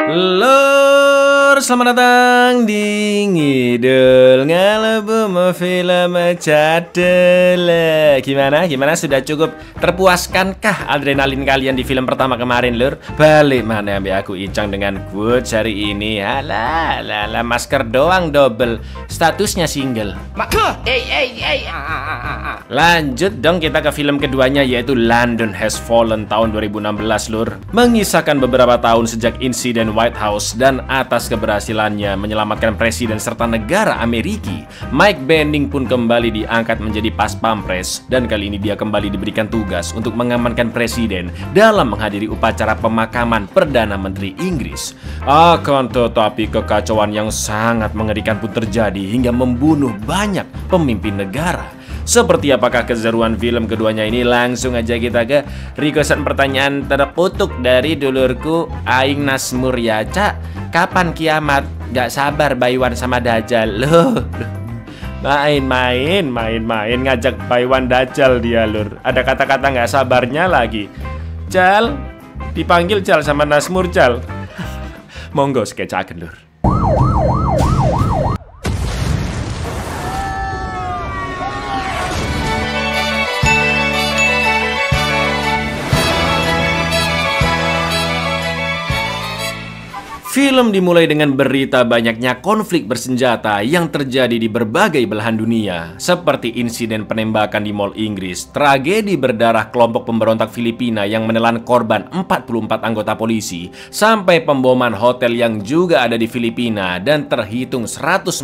Lur, selamat datang di Ngidul Ngalebu Film Cadel. Gimana? Sudah cukup terpuaskankah adrenalin kalian di film pertama kemarin, Lur? Balik mana ambil aku Icang dengan quotes hari ini. Alah, masker doang double, statusnya single. Lanjut dong kita ke film keduanya, yaitu London Has Fallen tahun 2016, Lur. Mengisahkan beberapa tahun sejak insiden White House dan atas keberhasilannya menyelamatkan presiden serta negara Amerika, Mike Benning pun kembali diangkat menjadi pas pampres, dan kali ini dia kembali diberikan tugas untuk mengamankan presiden dalam menghadiri upacara pemakaman Perdana Menteri Inggris. Akan tetapi kekacauan yang sangat mengerikan pun terjadi hingga membunuh banyak pemimpin negara. Seperti apakah keseruan film keduanya ini? Langsung aja kita ke requestan pertanyaan terkutuk dari dulurku Aing Nasmur ya, Cak. Kapan kiamat? Gak sabar Baywan sama Dajjal. Loh, main ngajak Baywan Dajjal dia, Lur. Ada kata-kata gak sabarnya lagi. Jal, dipanggil Jal sama Nasmur, Jal. Monggo skecaken, Lur. Film dimulai dengan berita banyaknya konflik bersenjata yang terjadi di berbagai belahan dunia, seperti insiden penembakan di Mall Inggris, tragedi berdarah kelompok pemberontak Filipina yang menelan korban 44 anggota polisi, sampai pemboman hotel yang juga ada di Filipina dan terhitung 146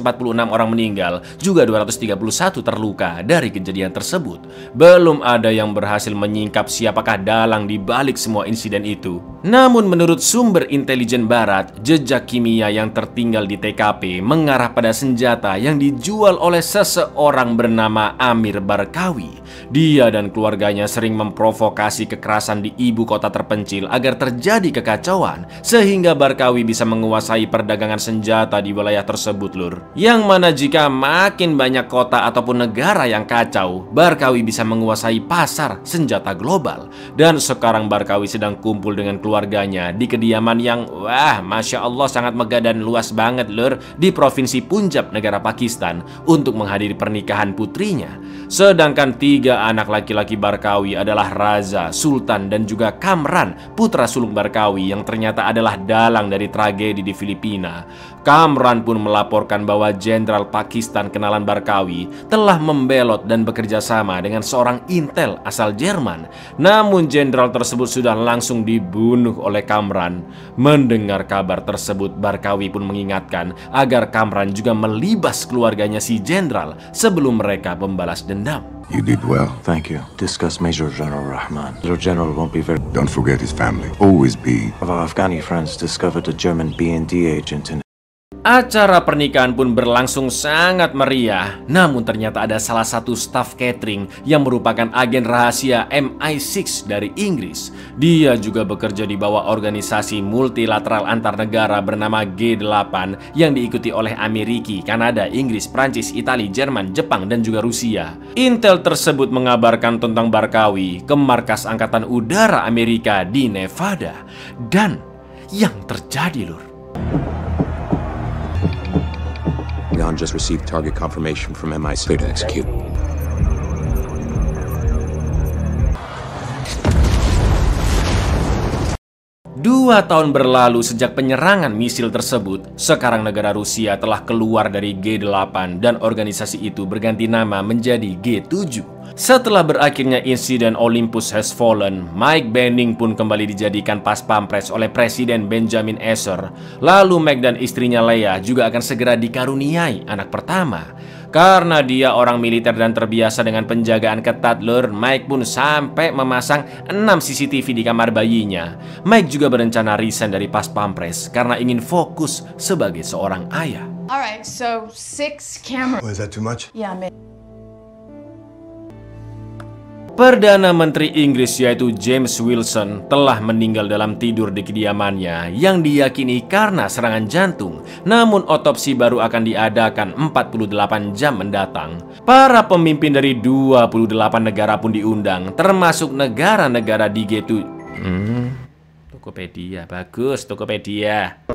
orang meninggal, juga 231 terluka dari kejadian tersebut. Belum ada yang berhasil menyingkap siapakah dalang di balik semua insiden itu. Namun menurut sumber intelijen barat, jejak kimia yang tertinggal di TKP mengarah pada senjata yang dijual oleh seseorang bernama Amir Barkawi. Dia dan keluarganya sering memprovokasi kekerasan di ibu kota terpencil agar terjadi kekacauan, sehingga Barkawi bisa menguasai perdagangan senjata di wilayah tersebut, Lur. Yang mana jika makin banyak kota ataupun negara yang kacau, Barkawi bisa menguasai pasar senjata global. Dan sekarang Barkawi sedang kumpul dengan keluarganya di kediaman yang Masya Allah sangat megah dan luas banget, Lur, di Provinsi Punjab, negara Pakistan, untuk menghadiri pernikahan putrinya. Sedangkan 3 anak laki-laki Barkawi adalah Raza, Sultan, dan juga Kamran, putra sulung Barkawi yang ternyata adalah dalang dari tragedi di Filipina. Kamran pun melaporkan bahwa jenderal Pakistan kenalan Barkawi telah membelot dan bekerja sama dengan seorang intel asal Jerman. Namun jenderal tersebut sudah langsung dibunuh oleh Kamran. Mendengar kabar tersebut, Barkawi pun mengingatkan agar Kamran juga melibas keluarganya si jenderal sebelum mereka membalas dendam. You did well. Thank you. Discuss Major General Rahman. Major General won't be very... Don't forget his family. Always be. Our Afghani friends discovered a German BND agent in... Acara pernikahan pun berlangsung sangat meriah. Namun ternyata ada salah satu staf catering yang merupakan agen rahasia MI6 dari Inggris. Dia juga bekerja di bawah organisasi multilateral antar negara bernama G8 yang diikuti oleh Amerika, Kanada, Inggris, Prancis, Italia, Jerman, Jepang, dan juga Rusia. Intel tersebut mengabarkan tentang Barkawi ke markas Angkatan Udara Amerika di Nevada. Dan yang terjadi, Lur, Leon just received target confirmation from MI6 to execute. Dua tahun berlalu sejak penyerangan misil tersebut. Sekarang negara Rusia telah keluar dari G8 dan organisasi itu berganti nama menjadi G7. Setelah berakhirnya insiden Olympus Has Fallen, Mike Benning pun kembali dijadikan pas pampres oleh Presiden Benjamin Esser. Lalu Mike dan istrinya Leah juga akan segera dikaruniai anak pertama. Karena dia orang militer dan terbiasa dengan penjagaan ketat, Lur, Mike pun sampai memasang 6 CCTV di kamar bayinya. Mike juga berencana resign dari pas pampres karena ingin fokus sebagai seorang ayah. Alright, so 6 cameras. Oh, is that too much? Yeah, man. Perdana Menteri Inggris yaitu James Wilson telah meninggal dalam tidur di kediamannya yang diyakini karena serangan jantung. Namun otopsi baru akan diadakan 48 jam mendatang. Para pemimpin dari 28 negara pun diundang, termasuk negara-negara di G7. Tokopedia, bagus Tokopedia.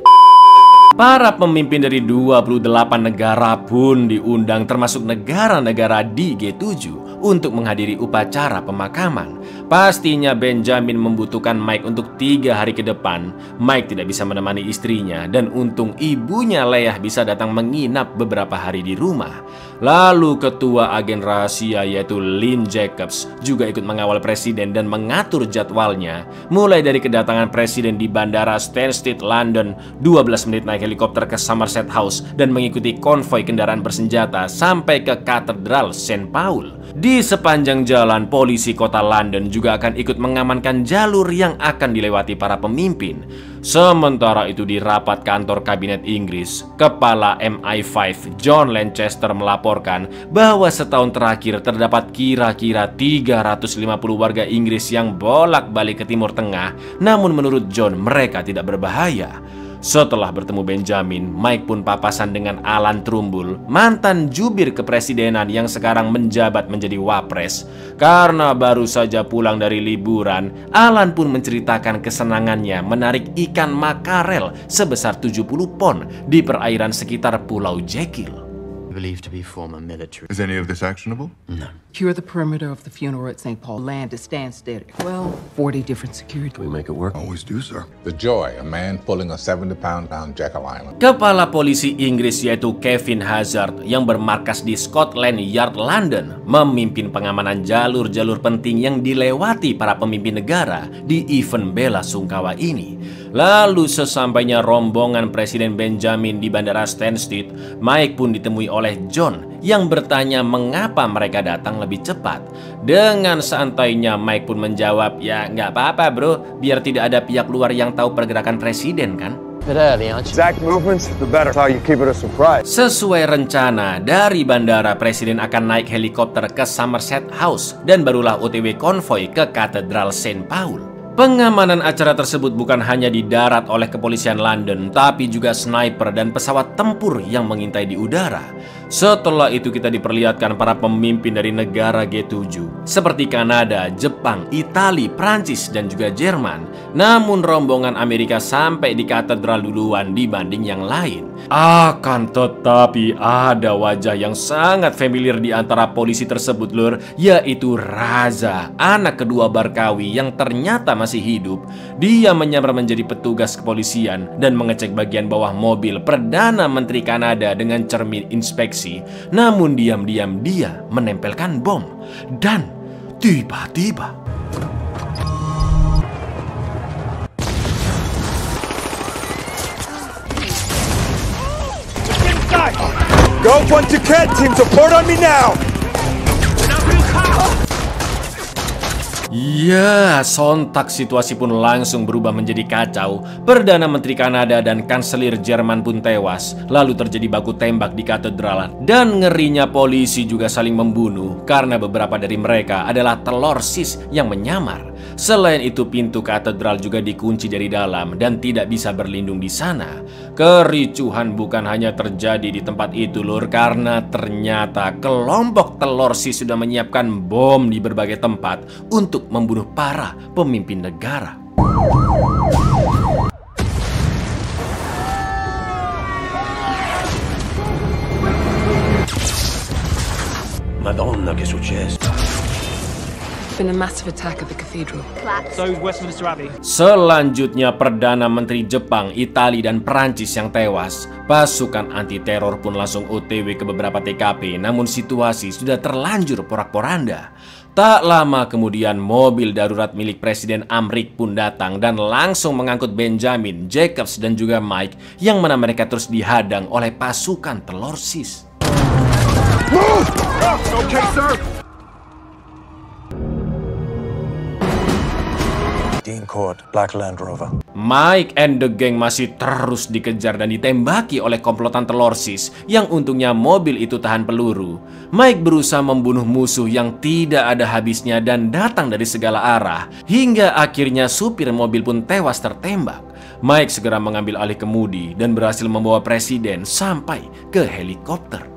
Para pemimpin dari 28 negara pun diundang, termasuk negara-negara di G7 untuk menghadiri upacara pemakaman. Pastinya Benjamin membutuhkan Mike untuk 3 hari ke depan. Mike tidak bisa menemani istrinya, dan untung ibunya Leah bisa datang menginap beberapa hari di rumah. Lalu ketua agen rahasia yaitu Lynn Jacobs juga ikut mengawal presiden dan mengatur jadwalnya, mulai dari kedatangan presiden di Bandara Stansted, London, 12 menit naik helikopter ke Somerset House dan mengikuti konvoi kendaraan bersenjata sampai ke Katedral St. Paul. Di sepanjang jalan, polisi kota London juga akan ikut mengamankan jalur yang akan dilewati para pemimpin. Sementara itu di rapat kantor kabinet Inggris, Kepala MI5 John Lancaster melaporkan bahwa setahun terakhir terdapat kira-kira 350 warga Inggris yang bolak-balik ke Timur Tengah, namun menurut John mereka tidak berbahaya. Setelah bertemu Benjamin, Mike pun papasan dengan Alan Trumbull, mantan jubir kepresidenan yang sekarang menjabat menjadi wapres. Karena baru saja pulang dari liburan, Alan pun menceritakan kesenangannya menarik ikan makarel sebesar 70 pon di perairan sekitar Pulau Jekyll. Believed to be former military. Is any of this actionable? No. Secure the perimeter of the funeral at St. Paul. Land to stand steady. Well, 40 different security. We make it work. Always do, sir. The Joy, a man pulling a 70-pound down Jekyll Island. Kepala polisi Inggris yaitu Kevin Hazard yang bermarkas di Scotland Yard, London, memimpin pengamanan jalur-jalur penting yang dilewati para pemimpin negara di event bela sungkawa ini. Lalu sesampainya rombongan Presiden Benjamin di Bandara Stansted, Mike pun ditemui oleh John yang bertanya mengapa mereka datang lebih cepat. Dengan santainya Mike pun menjawab, ya nggak apa-apa bro, biar tidak ada pihak luar yang tahu pergerakan presiden kan. Sesuai rencana, dari bandara presiden akan naik helikopter ke Somerset House dan barulah OTW konvoi ke Katedral St. Paul. Pengamanan acara tersebut bukan hanya di darat oleh kepolisian London, tapi juga sniper dan pesawat tempur yang mengintai di udara. Setelah itu kita diperlihatkan para pemimpin dari negara G7 seperti Kanada, Jepang, Italia, Prancis, dan juga Jerman. Namun rombongan Amerika sampai di katedral duluan dibanding yang lain. Akan tetapi ada wajah yang sangat familiar di antara polisi tersebut lur, yaitu Raza, anak kedua Barkawi yang ternyata masih hidup. Dia menyamar menjadi petugas kepolisian dan mengecek bagian bawah mobil Perdana Menteri Kanada dengan cermin inspeksi. Namun diam-diam dia menempelkan bom. Dan tiba-tiba Go once you can, team support on me now. Ya, sontak situasi pun langsung berubah menjadi kacau. Perdana Menteri Kanada dan Kanselir Jerman pun tewas. Lalu terjadi baku tembak di katedral. Dan ngerinya polisi juga saling membunuh karena beberapa dari mereka adalah telur sis yang menyamar. Selain itu pintu katedral juga dikunci dari dalam dan tidak bisa berlindung di sana. Kericuhan bukan hanya terjadi di tempat itu lur, karena ternyata kelompok telur sis sudah menyiapkan bom di berbagai tempat untuk membunuh para pemimpin negara. Madonna, che successo? Been a massive attack at the cathedral. Selanjutnya Perdana Menteri Jepang, Italia, dan Prancis yang tewas. Pasukan anti teror pun langsung OTW ke beberapa TKP, namun situasi sudah terlanjur porak-poranda. Tak lama kemudian mobil darurat milik Presiden Amrik pun datang dan langsung mengangkut Benjamin, Jacobs, dan juga Mike, yang mana mereka terus dihadang oleh pasukan telur sis. Okay, sir. Dean Court, Black Land Rover. Mike and the gang masih terus dikejar dan ditembaki oleh komplotan telur sis yang untungnya mobil itu tahan peluru. Mike berusaha membunuh musuh yang tidak ada habisnya dan datang dari segala arah, hingga akhirnya supir mobil pun tewas tertembak. Mike segera mengambil alih kemudi dan berhasil membawa presiden sampai ke helikopter.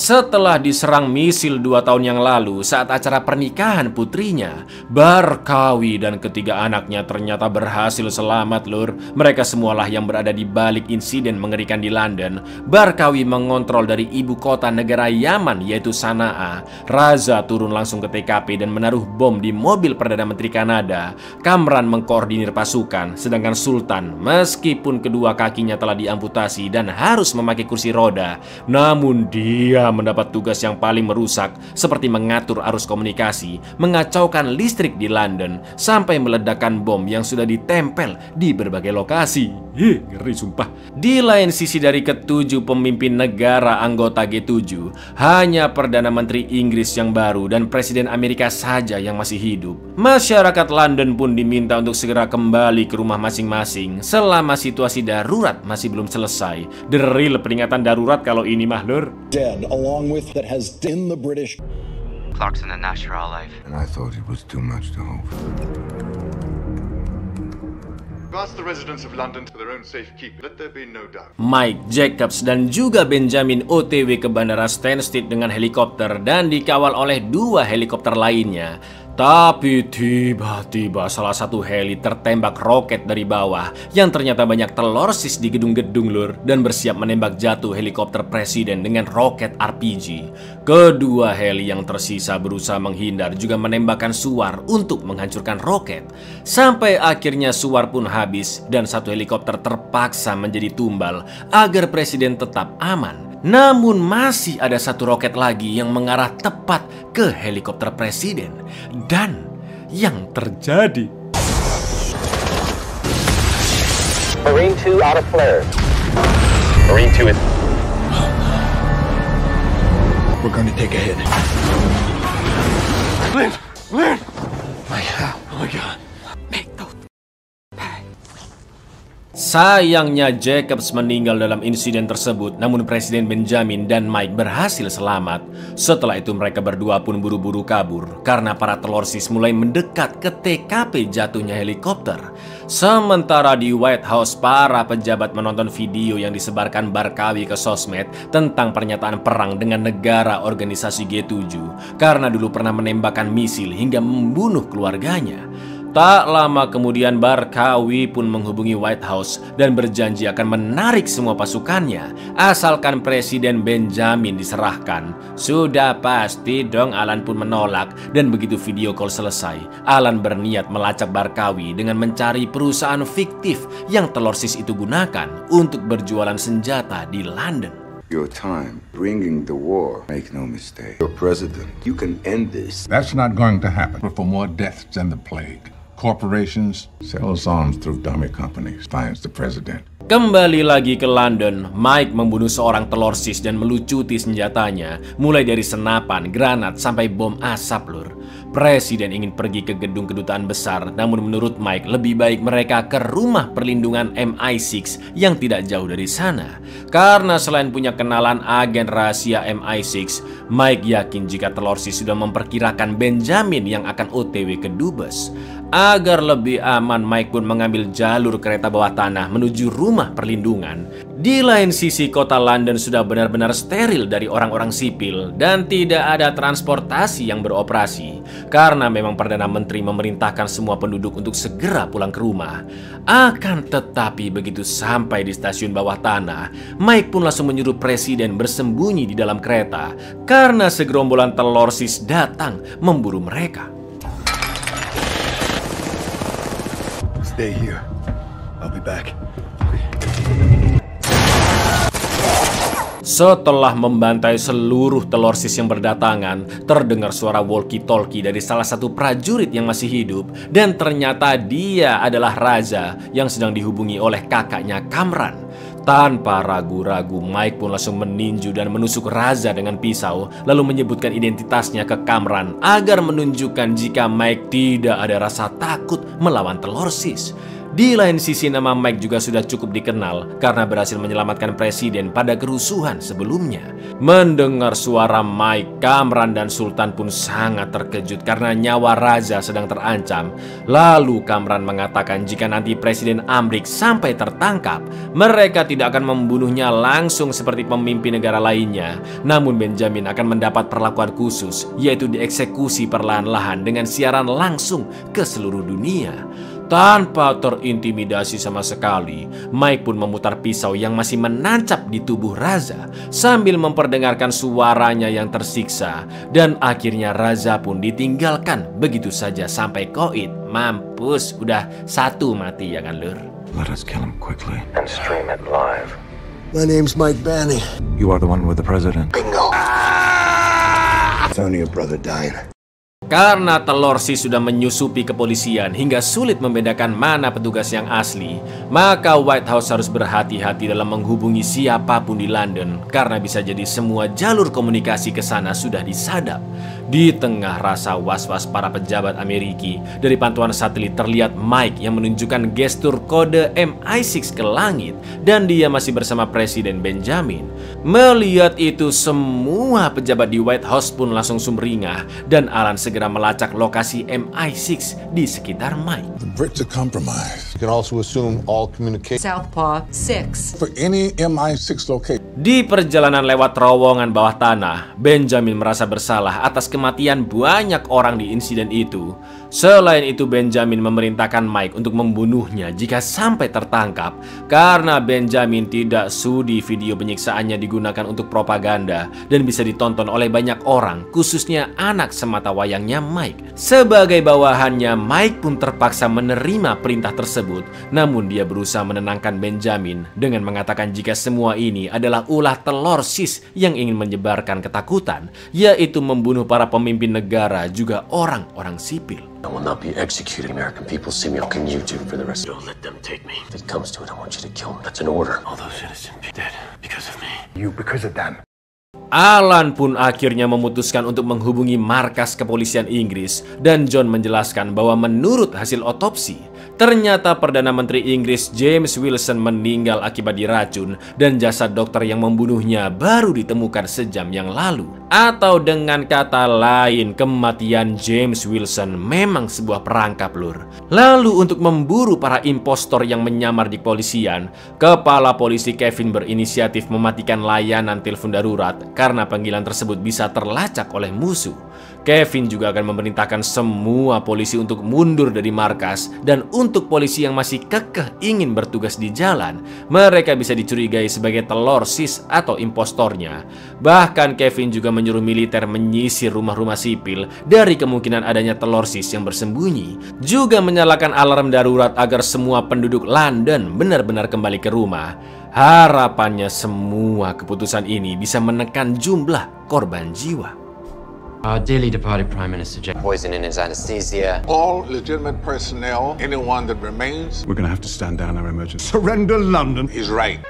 Setelah diserang misil 2 tahun yang lalu saat acara pernikahan putrinya, Barkawi dan ketiga anaknya ternyata berhasil selamat, lur. Mereka semualah yang berada di balik insiden mengerikan di London. Barkawi mengontrol dari ibu kota negara Yaman yaitu Sana'a. Raza turun langsung ke TKP dan menaruh bom di mobil Perdana Menteri Kanada. Kamran mengkoordinir pasukan, sedangkan Sultan meskipun kedua kakinya telah diamputasi dan harus memakai kursi roda, namun dia mendapat tugas yang paling merusak seperti mengatur arus komunikasi, mengacaukan listrik di London, sampai meledakkan bom yang sudah ditempel di berbagai lokasi. Ngeri sumpah. Di lain sisi dari ketujuh pemimpin negara anggota G7, hanya Perdana Menteri Inggris yang baru dan Presiden Amerika saja yang masih hidup. Masyarakat London pun diminta untuk segera kembali ke rumah masing-masing selama situasi darurat masih belum selesai. The real peringatan darurat kalau ini mah, lur. Dead, along with that has in the British. Clarkson and Nash are all alive. And I thought it was too much to hope. Ask the residents of London for their own safekeeping. Let there be no doubt. Mike Jacobs dan juga Benjamin OTW ke Bandara Stansted dengan helikopter dan dikawal oleh 2 helikopter lainnya. Tapi tiba-tiba salah satu heli tertembak roket dari bawah yang ternyata banyak telorsis di gedung-gedung, lur, dan bersiap menembak jatuh helikopter presiden dengan roket RPG. Kedua heli yang tersisa berusaha menghindar juga menembakkan suar untuk menghancurkan roket. Sampai akhirnya suar pun habis dan satu helikopter terpaksa menjadi tumbal agar presiden tetap aman. Namun masih ada satu roket lagi yang mengarah tepat ke helikopter presiden. Dan yang terjadi, Marine 2 out of flare. Marine 2 is... We're gonna take a hit. Lynn! Lynn! Oh my God. sayangnya Jacobs meninggal dalam insiden tersebut, namun Presiden Benjamin dan Mike berhasil selamat. Setelah itu mereka berdua pun buru-buru kabur karena para telorsis mulai mendekat ke TKP jatuhnya helikopter. Sementara di White House, para pejabat menonton video yang disebarkan Barkawi ke sosmed tentang pernyataan perang dengan negara organisasi G7 karena dulu pernah menembakkan misil hingga membunuh keluarganya. Tak lama kemudian Barkawi pun menghubungi White House dan berjanji akan menarik semua pasukannya asalkan Presiden Benjamin diserahkan. Sudah pasti dong Alan pun menolak, dan begitu video call selesai, Alan berniat melacak Barkawi dengan mencari perusahaan fiktif yang telorsis itu gunakan untuk berjualan senjata di London. Your time bringing the war. Make no mistake. You're president. You can end this. That's not going to happen. For more deaths than the plague. Corporations sells arms through dummy companies. Finds the president. Kembali lagi ke London, Mike membunuh seorang telorsis dan melucuti senjatanya, mulai dari senapan, granat, sampai bom asap, lur. Presiden ingin pergi ke gedung kedutaan besar, namun menurut Mike lebih baik mereka ke rumah perlindungan MI6 yang tidak jauh dari sana. Karena selain punya kenalan agen rahasia MI6, Mike yakin jika telorsis sudah memperkirakan Benjamin yang akan OTW ke Dubes. Agar lebih aman, Mike pun mengambil jalur kereta bawah tanah menuju rumah perlindungan. Di lain sisi, kota London sudah benar-benar steril dari orang-orang sipil dan tidak ada transportasi yang beroperasi karena memang Perdana Menteri memerintahkan semua penduduk untuk segera pulang ke rumah. Akan tetapi begitu sampai di stasiun bawah tanah, Mike pun langsung menyuruh presiden bersembunyi di dalam kereta karena segerombolan telorsis datang memburu mereka. Stay here. I'll be back. Setelah membantai seluruh telorsis yang berdatangan, terdengar suara walkie-talkie dari salah satu prajurit yang masih hidup, dan ternyata dia adalah Raza yang sedang dihubungi oleh kakaknya Kamran. Tanpa ragu-ragu, Mike pun langsung meninju dan menusuk Raza dengan pisau, lalu menyebutkan identitasnya ke Kamran agar menunjukkan jika Mike tidak ada rasa takut melawan telorsis. Di lain sisi, nama Mike juga sudah cukup dikenal karena berhasil menyelamatkan presiden pada kerusuhan sebelumnya. Mendengar suara Mike, Kamran dan Sultan pun sangat terkejut karena nyawa Raza sedang terancam. Lalu Kamran mengatakan jika nanti Presiden Amrik sampai tertangkap, mereka tidak akan membunuhnya langsung seperti pemimpin negara lainnya. Namun Benjamin akan mendapat perlakuan khusus, yaitu dieksekusi perlahan-lahan dengan siaran langsung ke seluruh dunia. Tanpa terintimidasi sama sekali, Mike pun memutar pisau yang masih menancap di tubuh Raza sambil memperdengarkan suaranya yang tersiksa. Dan akhirnya Raza pun ditinggalkan begitu saja sampai koit. Mampus, udah satu mati ya kan lur? Let us kill him quickly and stream it live. My name's Mike Banny. You are the one with the president. Bingo. It's only your brother dying. Karena Telorsi sudah menyusupi kepolisian hingga sulit membedakan mana petugas yang asli, maka White House harus berhati-hati dalam menghubungi siapapun di London karena bisa jadi semua jalur komunikasi ke sana sudah disadap. Di tengah rasa was-was para pejabat Amerika, dari pantauan satelit terlihat Mike yang menunjukkan gestur kode MI6 ke langit dan dia masih bersama Presiden Benjamin. Melihat itu, semua pejabat di White House pun langsung sumringah dan Alan segera melacak lokasi MI6 di sekitar Mike. The Brits are compromised. You can also assume all communication Southpaw 6. For any MI6 location. Di perjalanan lewat terowongan bawah tanah, Benjamin merasa bersalah atas kematian banyak orang di insiden itu. Selain itu, Benjamin memerintahkan Mike untuk membunuhnya jika sampai tertangkap karena Benjamin tidak sudi video penyiksaannya digunakan untuk propaganda dan bisa ditonton oleh banyak orang, khususnya anak sematawayangnya Mike. Sebagai bawahannya, Mike pun terpaksa menerima perintah tersebut, namun dia berusaha menenangkan Benjamin dengan mengatakan jika semua ini adalah ulah Telorsis yang ingin menyebarkan ketakutan, yaitu membunuh para pemimpin negara juga orang-orang sipil. I will not be executing American people. See me on YouTube for the rest. Don't let them take me. If it comes to it, I want you to kill me. That's an order. All those innocent people dead because of me. you because of them. Alan pun akhirnya memutuskan untuk menghubungi markas kepolisian Inggris dan John menjelaskan bahwa menurut hasil otopsi, ternyata Perdana Menteri Inggris James Wilson meninggal akibat diracun dan jasad dokter yang membunuhnya baru ditemukan sejam yang lalu. Atau dengan kata lain, kematian James Wilson memang sebuah perangkap lur. Lalu untuk memburu para impostor yang menyamar di kepolisian, kepala polisi Kevin berinisiatif mematikan layanan telepon darurat karena panggilan tersebut bisa terlacak oleh musuh. Kevin juga akan memerintahkan semua polisi untuk mundur dari markas, dan untuk polisi yang masih kekeh ingin bertugas di jalan, mereka bisa dicurigai sebagai Telorsis atau impostornya. Bahkan Kevin juga menyuruh militer menyisir rumah-rumah sipil dari kemungkinan adanya Telorsis yang bersembunyi, juga menyalakan alarm darurat agar semua penduduk London benar-benar kembali ke rumah. Harapannya semua keputusan ini bisa menekan jumlah korban jiwa. Our dearly departed Prime Minister Jack poison in his anesthesia. All legitimate personnel, anyone that remains, We're gonna have to stand down our emergency. surrender London. He's right.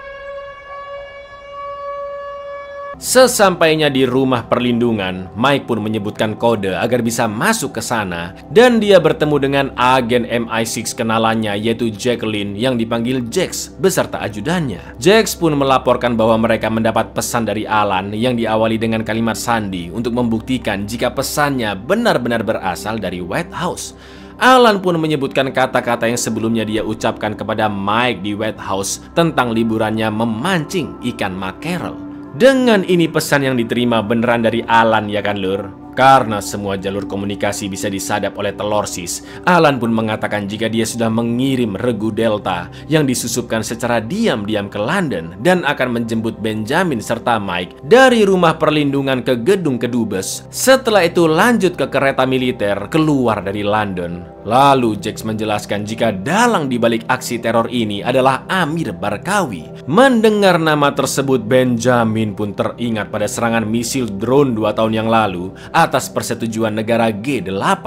Sesampainya di rumah perlindungan, Mike pun menyebutkan kode agar bisa masuk ke sana, dan dia bertemu dengan agen MI6 kenalannya yaitu Jacqueline yang dipanggil Jax beserta ajudannya. Jax pun melaporkan bahwa mereka mendapat pesan dari Alan yang diawali dengan kalimat sandi untuk membuktikan jika pesannya benar-benar berasal dari White House. Alan pun menyebutkan kata-kata yang sebelumnya dia ucapkan kepada Mike di White House tentang liburannya memancing ikan makerel. Dengan ini pesan yang diterima beneran dari Alan ya kan lur? Karena semua jalur komunikasi bisa disadap oleh Telorsis, Alan pun mengatakan jika dia sudah mengirim regu Delta yang disusupkan secara diam-diam ke London dan akan menjemput Benjamin serta Mike dari rumah perlindungan ke gedung kedubes. Setelah itu lanjut ke kereta militer keluar dari London. Lalu Jax menjelaskan jika dalang dibalik aksi teror ini adalah Amir Barkawi. Mendengar nama tersebut, Benjamin pun teringat pada serangan misil drone 2 tahun yang lalu atas persetujuan negara G8.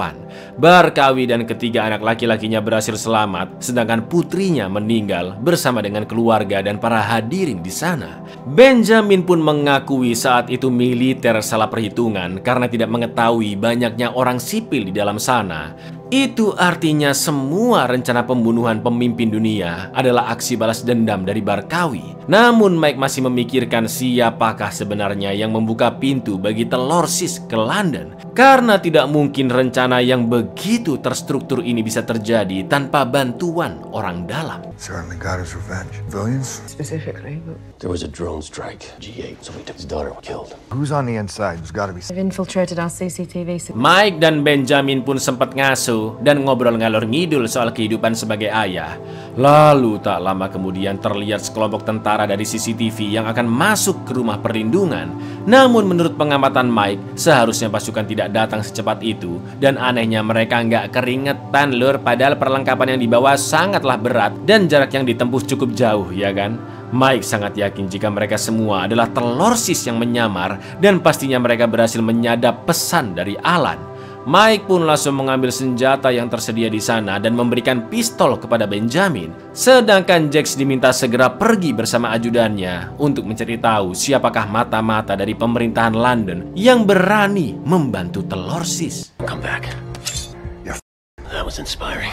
Barkawi dan ketiga anak laki-lakinya berhasil selamat, sedangkan putrinya meninggal bersama dengan keluarga dan para hadirin di sana. Benjamin pun mengakui saat itu militer salah perhitungan karena tidak mengetahui banyaknya orang sipil di dalam sana. Itu artinya semua rencana pembunuhan pemimpin dunia adalah aksi balas dendam dari Barkawi. Namun Mike masih memikirkan siapakah sebenarnya yang membuka pintu bagi telur sis ke London. Karena tidak mungkin rencana yang begitu terstruktur ini bisa terjadi tanpa bantuan orang dalam. Certainly got his revenge. Civilians? Specifically, There was a drone strike. G8, so his daughter was killed. Who's on the inside? There's gotta be... They've infiltrated our CCTV. Mike dan Benjamin pun sempat ngaso dan ngobrol ngalor ngidul soal kehidupan sebagai ayah. Lalu tak lama kemudian terlihat sekelompok tentara dari CCTV yang akan masuk ke rumah perlindungan. Namun menurut pengamatan Mike, seharusnya pasukan tidak datang secepat itu. Dan anehnya mereka nggak keringetan lur, padahal perlengkapan yang dibawa sangatlah berat dan jarak yang ditempuh cukup jauh, ya kan? Mike sangat yakin jika mereka semua adalah telur sis yang menyamar dan pastinya mereka berhasil menyadap pesan dari Alan. Mike pun langsung mengambil senjata yang tersedia di sana dan memberikan pistol kepada Benjamin. Sedangkan Jax diminta segera pergi bersama ajudannya untuk mencari tahu siapakah mata-mata dari pemerintahan London yang berani membantu telur sis. Come back. That was inspiring.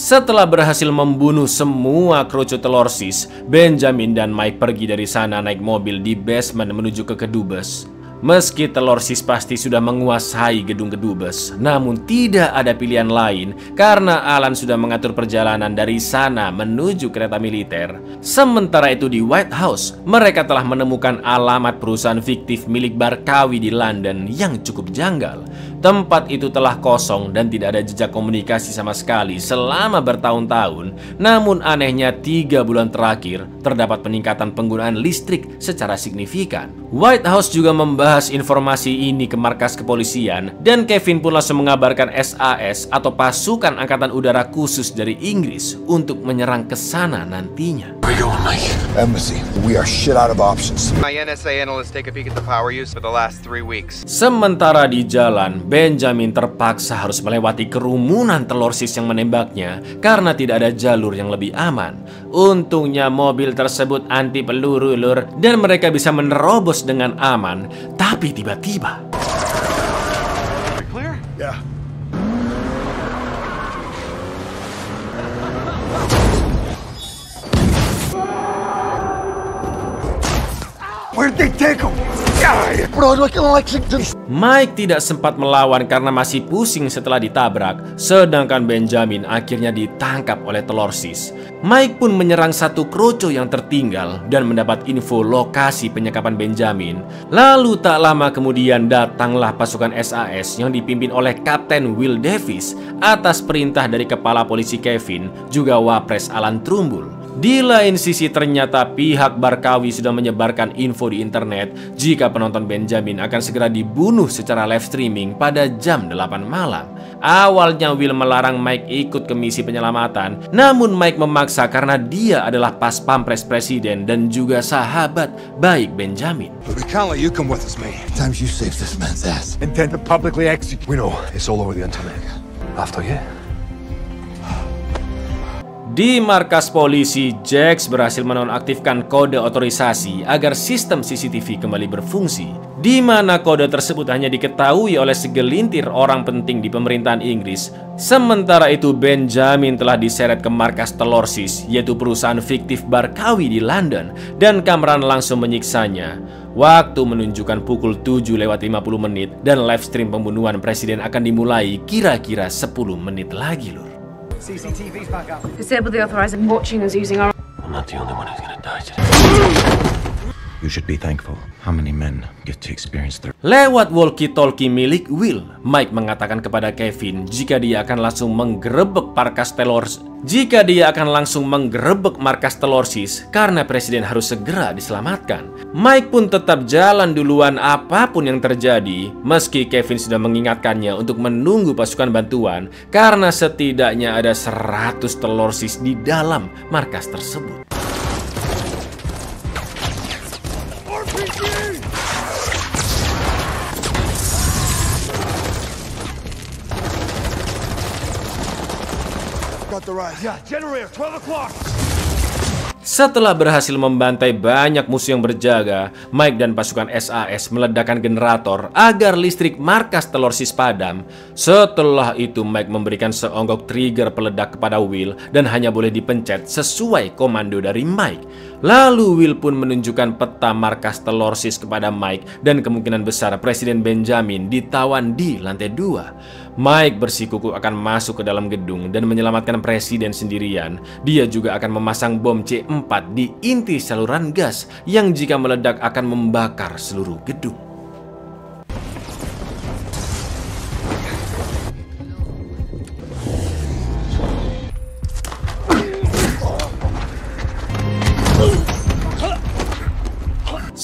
Setelah berhasil membunuh semua kerucut telur sis, Benjamin dan Mike pergi dari sana naik mobil di basement menuju ke kedubes. Meski telur sis pasti sudah menguasai gedung kedubes, namun tidak ada pilihan lain karena Alan sudah mengatur perjalanan dari sana menuju kereta militer. Sementara itu di White House, mereka telah menemukan alamat perusahaan fiktif milik Barkawi di London yang cukup janggal. Tempat itu telah kosong dan tidak ada jejak komunikasi sama sekali selama bertahun-tahun. Namun anehnya 3 bulan terakhir terdapat peningkatan penggunaan listrik secara signifikan. White House juga membahas informasi ini ke markas kepolisian dan Kevin pun langsung mengabarkan SAS atau pasukan angkatan udara khusus dari Inggris untuk menyerang ke sana nantinya. Where you going, Mike? Embassy. We are shit out of options. My NSA analysts take a peek at the power use for the last 3 weeks. Sementara di jalan, Benjamin terpaksa harus melewati kerumunan telur sis yang menembaknya karena tidak ada jalur yang lebih aman. Untungnya mobil tersebut anti peluru lur dan mereka bisa menerobos dengan aman. Tapi tiba-tiba Clear? Yeah. Where'd they take him? Bro, looking like Mike tidak sempat melawan karena masih pusing setelah ditabrak, sedangkan Benjamin akhirnya ditangkap oleh telur sis. Mike pun menyerang satu kroco yang tertinggal dan mendapat info lokasi penyekapan Benjamin. Lalu tak lama kemudian datanglah pasukan SAS yang dipimpin oleh Kapten Will Davis atas perintah dari kepala polisi Kevin, juga Wapres Alan Trumbull. Di lain sisi ternyata pihak Barkawi sudah menyebarkan info di internet jika penonton Benjamin akan segera dibunuh secara live streaming pada jam 8 malam. Awalnya Will melarang Mike ikut ke misi penyelamatan, namun Mike memaksa karena dia adalah pas pampres presiden dan juga sahabat baik Benjamin. We can't let you come with us, mate. Times you saved this man's ass. Intend to publicly execute. We know it's all over the internet. After you. Di markas polisi, Jax berhasil menonaktifkan kode otorisasi agar sistem CCTV kembali berfungsi, di mana kode tersebut hanya diketahui oleh segelintir orang penting di pemerintahan Inggris. Sementara itu Benjamin telah diseret ke markas telur sis, yaitu perusahaan fiktif Barkawi di London, dan Kamran langsung menyiksanya. Waktu menunjukkan pukul 7:50 dan live stream pembunuhan presiden akan dimulai kira-kira 10 menit lagi lur. CCTV's back up. Disable the authorizer watching us using our... I'm not the only one who's gonna die today. You should be thankful. How many men get to experience their... Lewat walkie-talkie milik Will, Mike mengatakan kepada Kevin jika dia akan langsung menggerebek markas telur sis karena presiden harus segera diselamatkan. Mike pun tetap jalan duluan apapun yang terjadi, meski Kevin sudah mengingatkannya untuk menunggu pasukan bantuan karena setidaknya ada 100 telur sis di dalam markas tersebut. Got the ride. Yeah, generator, 12 o'clock. Setelah berhasil membantai banyak musuh yang berjaga, Mike dan pasukan SAS meledakkan generator agar listrik markas Telorsis padam. Setelah itu Mike memberikan seonggok trigger peledak kepada Will dan hanya boleh dipencet sesuai komando dari Mike. Lalu Will pun menunjukkan peta markas Telorsis kepada Mike dan kemungkinan besar Presiden Benjamin ditawan di lantai 2. Mike bersikukuh akan masuk ke dalam gedung dan menyelamatkan presiden sendirian. Dia juga akan memasang bom C4 di inti saluran gas yang jika meledak akan membakar seluruh gedung.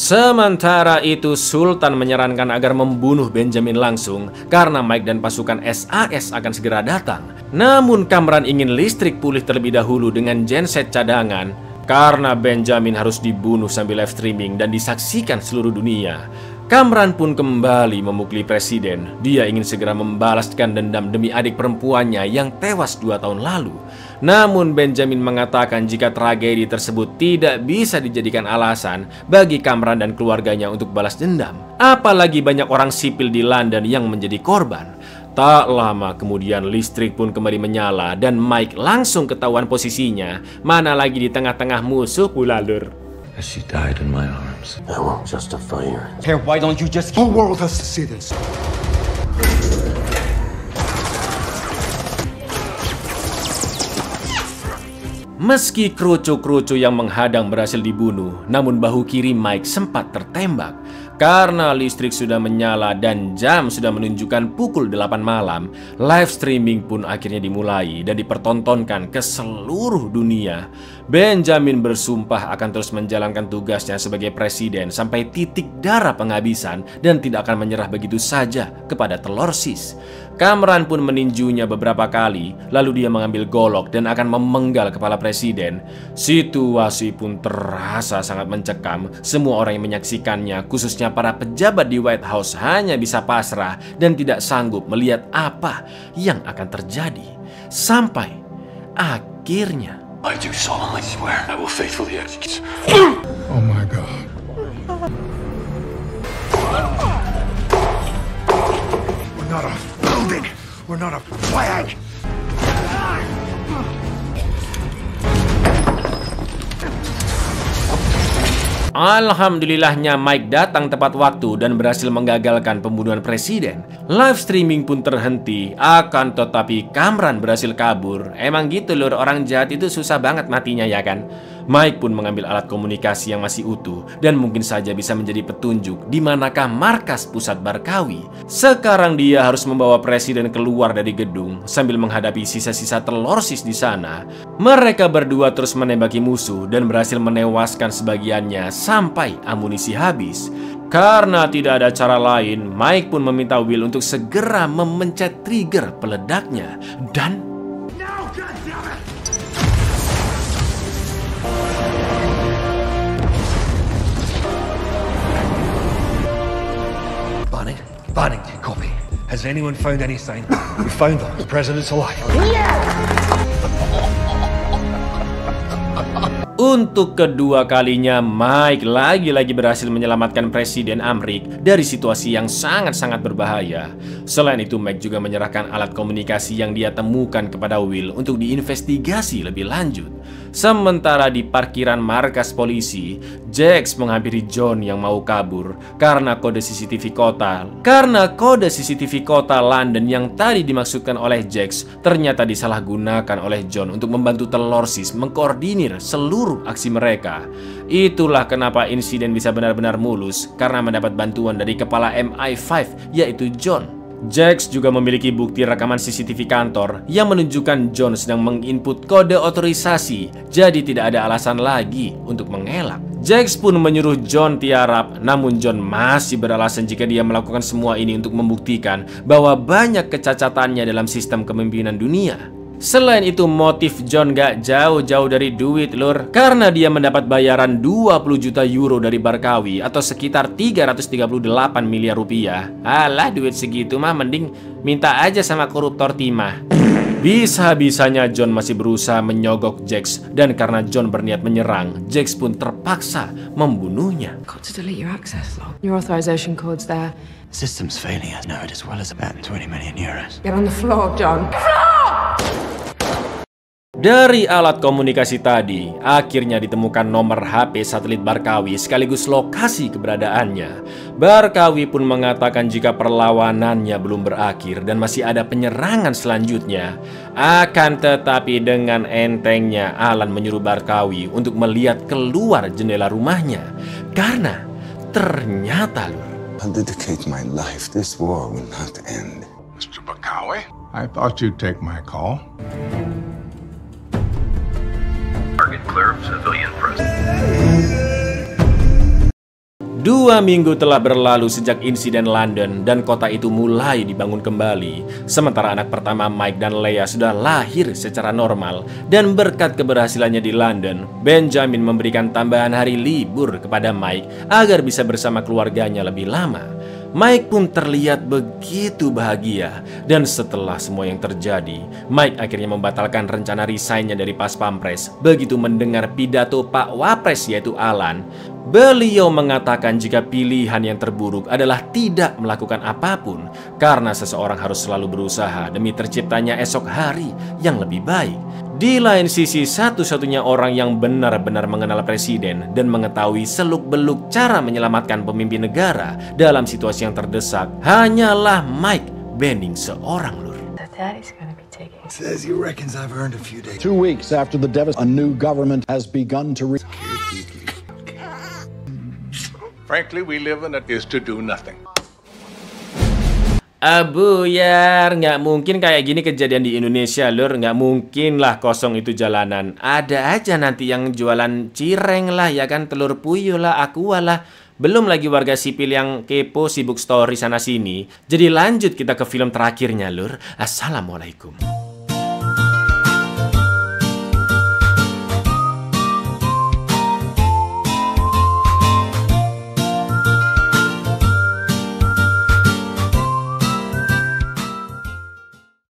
Sementara itu Sultan menyarankan agar membunuh Benjamin langsung karena Mike dan pasukan SAS akan segera datang. Namun Kamran ingin listrik pulih terlebih dahulu dengan genset cadangan karena Benjamin harus dibunuh sambil live streaming dan disaksikan seluruh dunia. Kamran pun kembali memukuli presiden. Dia ingin segera membalaskan dendam demi adik perempuannya yang tewas 2 tahun lalu. Namun Benjamin mengatakan jika tragedi tersebut tidak bisa dijadikan alasan bagi Kamran dan keluarganya untuk balas dendam. Apalagi banyak orang sipil di London yang menjadi korban. Tak lama kemudian listrik pun kembali menyala dan Mike langsung ketahuan posisinya, mana lagi di tengah-tengah musuh pula lur. As she died in my arms. I won't justify your... Here, why don't you just... The world has to see this. Meski kerucu-kerucu yang menghadang berhasil dibunuh, namun bahu kiri Mike sempat tertembak. Karena listrik sudah menyala dan jam sudah menunjukkan pukul 8 malam, live streaming pun akhirnya dimulai dan dipertontonkan ke seluruh dunia. Benjamin bersumpah akan terus menjalankan tugasnya sebagai presiden sampai titik darah penghabisan dan tidak akan menyerah begitu saja kepada Telorsis. Kamran pun meninjunya beberapa kali, lalu dia mengambil golok dan akan memenggal kepala presiden. Situasi pun terasa sangat mencekam. Semua orang yang menyaksikannya, khususnya para pejabat di White House, hanya bisa pasrah dan tidak sanggup melihat apa yang akan terjadi. Sampai akhirnya I do solemnly swear I will faithfully execute. Oh my God. We're not a building. We're not a flag. Alhamdulillahnya Mike datang tepat waktu dan berhasil menggagalkan pembunuhan presiden. Live streaming pun terhenti, akan tetapi Kamran berhasil kabur. Emang gitu lur, orang jahat itu susah banget matinya ya kan? Mike pun mengambil alat komunikasi yang masih utuh dan mungkin saja bisa menjadi petunjuk di manakah markas pusat Barkawi. Sekarang dia harus membawa presiden keluar dari gedung sambil menghadapi sisa-sisa Telorsis di sana. Mereka berdua terus menembaki musuh dan berhasil menewaskan sebagiannya sampai amunisi habis. Karena tidak ada cara lain, Mike pun meminta Will untuk segera memencet trigger peledaknya dan Barney, copy. Has anyone found any sign? We found them. The president's alive. Untuk kedua kalinya, Mike lagi-lagi berhasil menyelamatkan Presiden Amrik dari situasi yang sangat-sangat berbahaya. Selain itu, Mike juga menyerahkan alat komunikasi yang dia temukan kepada Will untuk diinvestigasi lebih lanjut. Sementara di parkiran markas polisi, Jax menghampiri John yang mau kabur karena kode CCTV kota London yang tadi dimaksudkan oleh Jax ternyata disalahgunakan oleh John untuk membantu Telorsis mengkoordinir seluruh aksi mereka. Itulah kenapa insiden bisa benar-benar mulus karena mendapat bantuan dari kepala MI5 yaitu John. Jax juga memiliki bukti rekaman CCTV kantor yang menunjukkan John sedang menginput kode otorisasi, jadi tidak ada alasan lagi untuk mengelak. Jax pun menyuruh John tiarap, namun John masih beralasan jika dia melakukan semua ini untuk membuktikan bahwa banyak kecacatannya dalam sistem kepemimpinan dunia. Selain itu, motif John gak jauh-jauh dari duit lur, karena dia mendapat bayaran 20 juta euro dari Barkawi atau sekitar 338 miliar rupiah. Alah, duit segitu mah mending minta aja sama koruptor timah. Bisa-bisanya John masih berusaha menyogok Jax, dan karena John berniat menyerang, Jax pun terpaksa membunuhnya. Got to delete your access log. Your authorization code's there. System's failing us. Know it as well as about 20 million euros. Get on the floor, John. Dari alat komunikasi tadi, akhirnya ditemukan nomor HP satelit Barkawi sekaligus lokasi keberadaannya. Barkawi pun mengatakan jika perlawanannya belum berakhir dan masih ada penyerangan selanjutnya. Akan tetapi dengan entengnya Alan menyuruh Barkawi untuk melihat keluar jendela rumahnya. Karena ternyata I'll dedicate my life. This war will not end. Mr. Barkawi, I thought you'd take my call. Target clear of civilian presence. 2 minggu telah berlalu sejak insiden London dan kota itu mulai dibangun kembali. Sementara anak pertama Mike dan Leah sudah lahir secara normal. Dan berkat keberhasilannya di London, Benjamin memberikan tambahan hari libur kepada Mike agar bisa bersama keluarganya lebih lama. Mike pun terlihat begitu bahagia. Dan setelah semua yang terjadi, Mike akhirnya membatalkan rencana resign-nya dari Pas Pampres. Begitu mendengar pidato Pak Wapres yaitu Alan, beliau mengatakan jika pilihan yang terburuk adalah tidak melakukan apapun, karena seseorang harus selalu berusaha demi terciptanya esok hari yang lebih baik. Di lain sisi, satu-satunya orang yang benar-benar mengenal presiden dan mengetahui seluk-beluk cara menyelamatkan pemimpin negara dalam situasi yang terdesak hanyalah Mike Benning seorang, Lur. Says he reckons I've earned a few days. 2 weeks after the death, a new government has begun to Frankly, we live in it is to do nothing. Abuyar, nggak mungkin kayak gini kejadian di Indonesia, Lur. Nggak mungkin lah kosong itu jalanan. Ada aja nanti yang jualan cireng lah, ya kan, telur puyuh lah, aqua lah. Belum lagi warga sipil yang kepo sibuk story sana sini. Jadi lanjut kita ke film terakhirnya, Lur. Assalamualaikum.